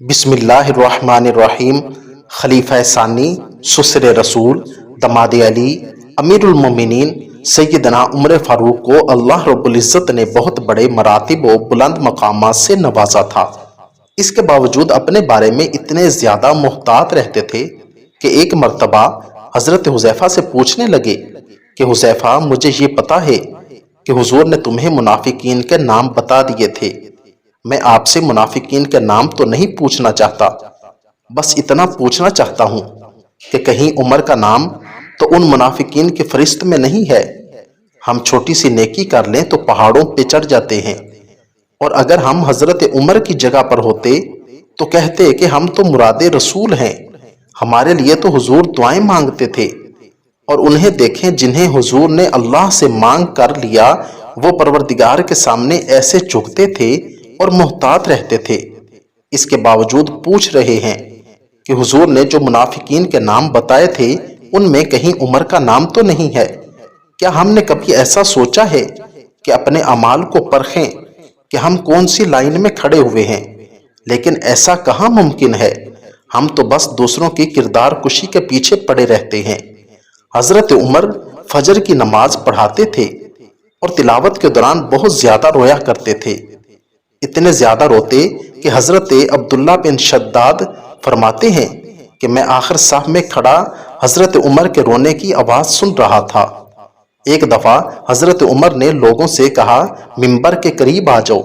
بسم اللہ الرحمن الرحیم۔ خلیفہ ثانی سسر رسول دماد علی امیر المومنین سیدنا عمر فاروق کو اللہ رب العزت نے بہت بڑے مراتب و بلند مقامات سے نوازا تھا۔ اس کے باوجود اپنے بارے میں اتنے زیادہ محتاط رہتے تھے کہ ایک مرتبہ حضرت حذیفہ سے پوچھنے لگے کہ حذیفہ، مجھے یہ پتا ہے کہ حضور نے تمہیں منافقین کے نام بتا دیے تھے، میں آپ سے منافقین کے نام تو نہیں پوچھنا چاہتا، بس اتنا پوچھنا چاہتا ہوں کہ کہیں عمر کا نام تو ان منافقین کی فہرست میں نہیں ہے۔ ہم چھوٹی سی نیکی کر لیں تو پہاڑوں پہ چڑھ جاتے ہیں، اور اگر ہم حضرت عمر کی جگہ پر ہوتے تو کہتے کہ ہم تو مراد رسول ہیں، ہمارے لیے تو حضور دعائیں مانگتے تھے، اور انہیں دیکھیں جنہیں حضور نے اللہ سے مانگ کر لیا، وہ پروردگار کے سامنے ایسے جھکتے تھے اور محتاط رہتے تھے۔ اس کے باوجود پوچھ رہے ہیں کہ حضور نے جو منافقین کے نام بتائے تھے ان میں کہیں عمر کا نام تو نہیں ہے۔ کیا ہم نے کبھی ایسا سوچا ہے کہ اپنے اعمال کو پرکھیں کہ ہم کون سی لائن میں کھڑے ہوئے ہیں؟ لیکن ایسا کہاں ممکن ہے، ہم تو بس دوسروں کی کردار کشی کے پیچھے پڑے رہتے ہیں۔ حضرت عمر فجر کی نماز پڑھاتے تھے اور تلاوت کے دوران بہت زیادہ رویا کرتے تھے، اتنے زیادہ روتے کہ حضرت عبداللہ بن شداد فرماتے ہیں کہ میں آخر صف میں کھڑا حضرت عمر کے رونے کی آواز سن رہا تھا۔ ایک دفعہ حضرت عمر نے لوگوں سے کہا، ممبر کے قریب آ جاؤ۔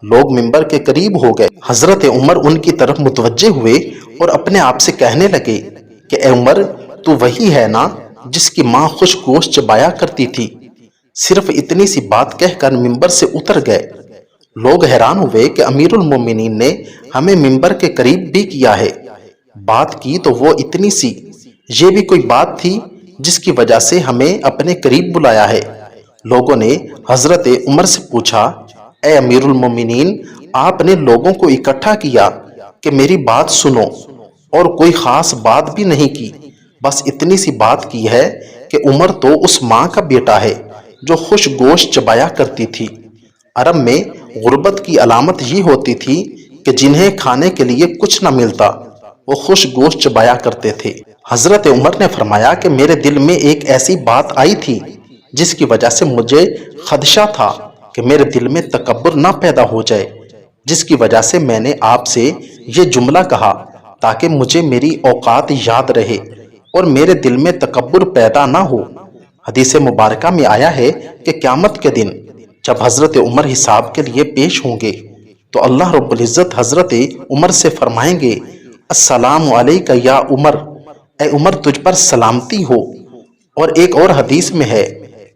لوگ ممبر کے قریب ہو گئے۔ حضرت عمر ان کی طرف متوجہ ہوئے اور اپنے آپ سے کہنے لگے کہ اے عمر، تو وہی ہے نا جس کی ماں خوش گوشت چبایا کرتی تھی؟ صرف اتنی سی بات کہہ کر ممبر سے اتر گئے۔ لوگ حیران ہوئے کہ امیر المومنین نے ہمیں ممبر کے قریب بھی کیا ہے، بات کی تو وہ اتنی سی، یہ بھی کوئی بات تھی جس کی وجہ سے ہمیں اپنے قریب بلایا ہے۔ لوگوں نے حضرت عمر سے پوچھا، اے امیر المومنین، آپ نے لوگوں کو اکٹھا کیا کہ میری بات سنو، اور کوئی خاص بات بھی نہیں کی، بس اتنی سی بات کی ہے کہ عمر تو اس ماں کا بیٹا ہے جو خوش گوشت چبایا کرتی تھی۔ عرب میں غربت کی علامت یہ ہوتی تھی کہ جنہیں کھانے کے لیے کچھ نہ ملتا وہ خوش گوشت چبایا کرتے تھے۔ حضرت عمر نے فرمایا کہ میرے دل میں ایک ایسی بات آئی تھی جس کی وجہ سے مجھے خدشہ تھا کہ میرے دل میں تکبر نہ پیدا ہو جائے، جس کی وجہ سے میں نے آپ سے یہ جملہ کہا تاکہ مجھے میری اوقات یاد رہے اور میرے دل میں تکبر پیدا نہ ہو۔ حدیث مبارکہ میں آیا ہے کہ قیامت کے دن جب حضرت عمر حساب کے لیے پیش ہوں گے تو اللہ رب العزت حضرت عمر سے فرمائیں گے، السلام علیکہ یا عمر، اے عمر تجھ پر سلامتی ہو۔ اور ایک اور حدیث میں ہے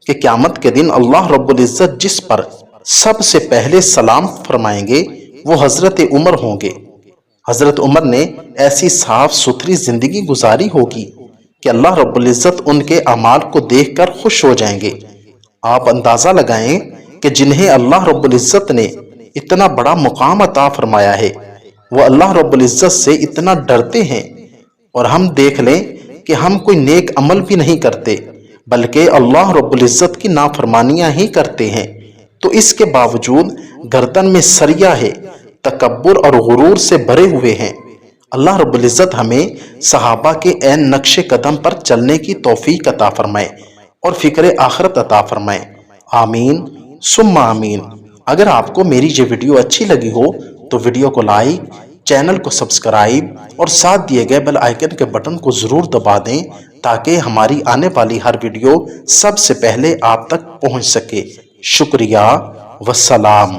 کہ قیامت کے دن اللہ رب العزت جس پر سب سے پہلے سلام فرمائیں گے وہ حضرت عمر ہوں گے۔ حضرت عمر نے ایسی صاف ستھری زندگی گزاری ہوگی کہ اللہ رب العزت ان کے اعمال کو دیکھ کر خوش ہو جائیں گے۔ آپ اندازہ لگائیں کہ جنہیں اللہ رب العزت نے اتنا بڑا مقام عطا فرمایا ہے وہ اللہ رب العزت سے اتنا ڈرتے ہیں، اور ہم دیکھ لیں کہ ہم کوئی نیک عمل بھی نہیں کرتے بلکہ اللہ رب العزت کی نافرمانیاں ہی کرتے ہیں، تو اس کے باوجود گردن میں سریا ہے، تکبر اور غرور سے بھرے ہوئے ہیں۔ اللہ رب العزت ہمیں صحابہ کے عین نقش قدم پر چلنے کی توفیق عطا فرمائے اور فکر آخرت عطا فرمائے، آمین ثم آمین۔ اگر آپ کو میری یہ ویڈیو اچھی لگی ہو تو ویڈیو کو لائک، چینل کو سبسکرائب اور ساتھ دیے گئے بیل آئیکن کے بٹن کو ضرور دبا دیں تاکہ ہماری آنے والی ہر ویڈیو سب سے پہلے آپ تک پہنچ سکے۔ شکریہ، والسلام۔